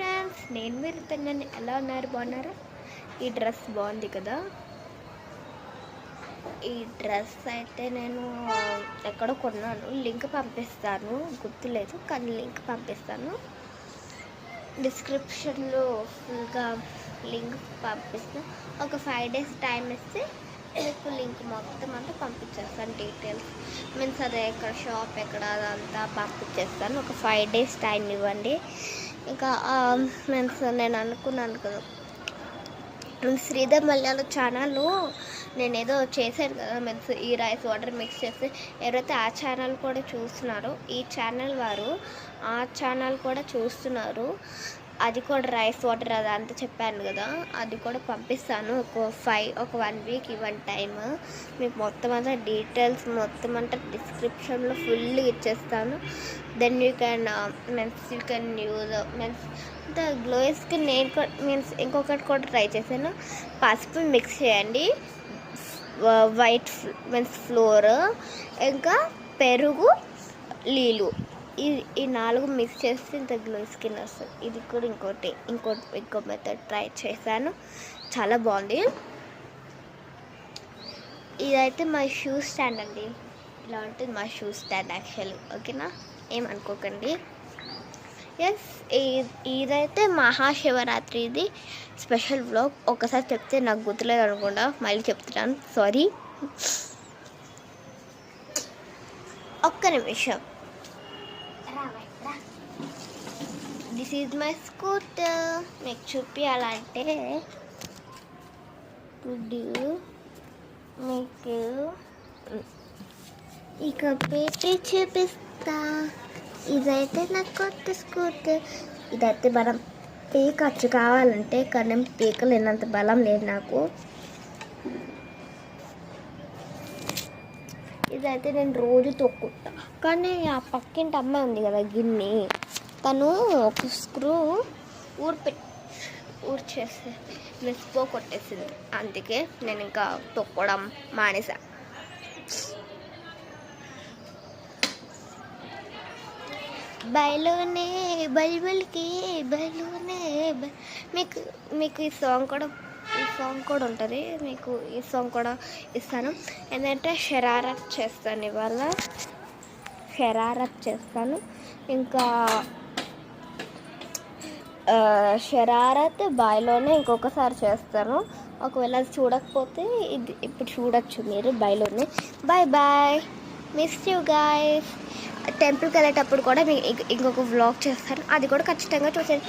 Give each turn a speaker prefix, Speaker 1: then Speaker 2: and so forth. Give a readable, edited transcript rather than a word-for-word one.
Speaker 1: Friends, నేను మీరు తిన్నాను. ఎలా ఉన్నారు? బాగున్నారా? ఈ డ్రెస్ బాగుంది కదా. ఈ డ్రెస్ అయితే నేను ఎక్కడో కొన్నాను. లింక్ పంపిస్తాను, గుర్తులేదు కానీ లింక్ పంపిస్తాను. డిస్క్రిప్షన్లో ఫుల్గా లింక్ పంపిస్తాను. ఒక 5 days టైం ఇస్తే మీకు లింక్ మొత్తం అంతా పంపించేస్తాను. డీటెయిల్స్ మీన్స్ అదే ఎక్కడ షాప్ ఎక్కడ అదంతా పంపించేస్తాను. ఒక 5 days టైం ఇవ్వండి. ఇంకా మీన్స్ నేను అనుకున్నాను కదా, శ్రీధర్ మలయాళం ఛానల్లో నేను ఏదో చేశాను కదా, మీన్స్ ఈ రైస్ వాటర్ మిక్స్ చేసి ఎవరైతే ఆ ఛానల్ కూడా చూస్తున్నారో, ఈ ఛానల్ వారు ఆ ఛానల్ కూడా చూస్తున్నారు. అది కూడా రైస్ వాటర్ అదంతా చెప్పాను కదా, అది కూడా పంపిస్తాను. ఒక 1 week ఇవ్వండి టైమ్. మీకు మొత్తం అంతా డీటెయిల్స్ మొత్తం అంతా డిస్క్రిప్షన్లో ఫుల్ ఇచ్చేస్తాను. Then you can use means the glow skin. నేను మీన్స్ ఇంకొకటి కూడా ట్రై చేశాను. పసుపు మిక్స్ చేయండి, వైట్ మీన్స్ ఫ్లోర్, ఇంకా పెరుగు, నీళ్ళు, ఈ 4 మిక్స్ చేస్తే ఇంత గ్లో స్కిన్ వస్తుంది. ఇది కూడా ఇంకో మెథడ్ ట్రై చేశాను, చాలా బాగుంది. ఇదైతే మా షూ స్టాండ్ అండి. ఇలా ఉంటుంది మా షూ స్టాండ్ యాక్చువల్లీ. ఓకేనా, ఏమనుకోకండి. ఎస్, ఇదైతే మహాశివరాత్రి, ఇది స్పెషల్ వ్లాగ్. ఒకసారి చెప్తే నాకు గుర్తులేదు అనుకుండా మళ్ళీ చెప్తున్నాను, సారీ. ఒక్క నిమిషం. This is my scooter. మీకు చూపించాలంటే మీకు ఇక పెట్టి చూపిస్తా. ఇదైతే నాకు కొత్త స్కూటర్. ఇదైతే మనం పీకచ్చు కావాలంటే, కానీ పీకలేనంత బలం లేదు నాకు. ఇదైతే నేను రోజు తొక్కుంటా. కానీ ఆ పక్కింటి అమ్మాయి ఉంది కదా గిన్ని, తను ఒక స్క్రూ ఊడ్చేసి మిస్పో కొట్టేసింది. అందుకే నేను ఇంకా తొక్కడం మానేసా. బయలోనే బల్బుల్కి బయలోనే. మీకు ఈ సాంగ్ కూడా ఉంటుంది. మీకు ఈ సాంగ్ కూడా ఇస్తాను. ఏంటంటే షరారత్ చేస్తాను ఇవాళ. ఇంకా షరారత్ బాయ్లోనే ఇంకొకసారి చేస్తాను. ఒకవేళ అది చూడకపోతే ఇప్పుడు చూడొచ్చు మీరు బాయ్లోనే. Bye, miss you guys. టెంపుల్కి వెళ్ళేటప్పుడు కూడా ఇంకొక వ్లాగ్ చేస్తాను, అది కూడా ఖచ్చితంగా చూసేయండి.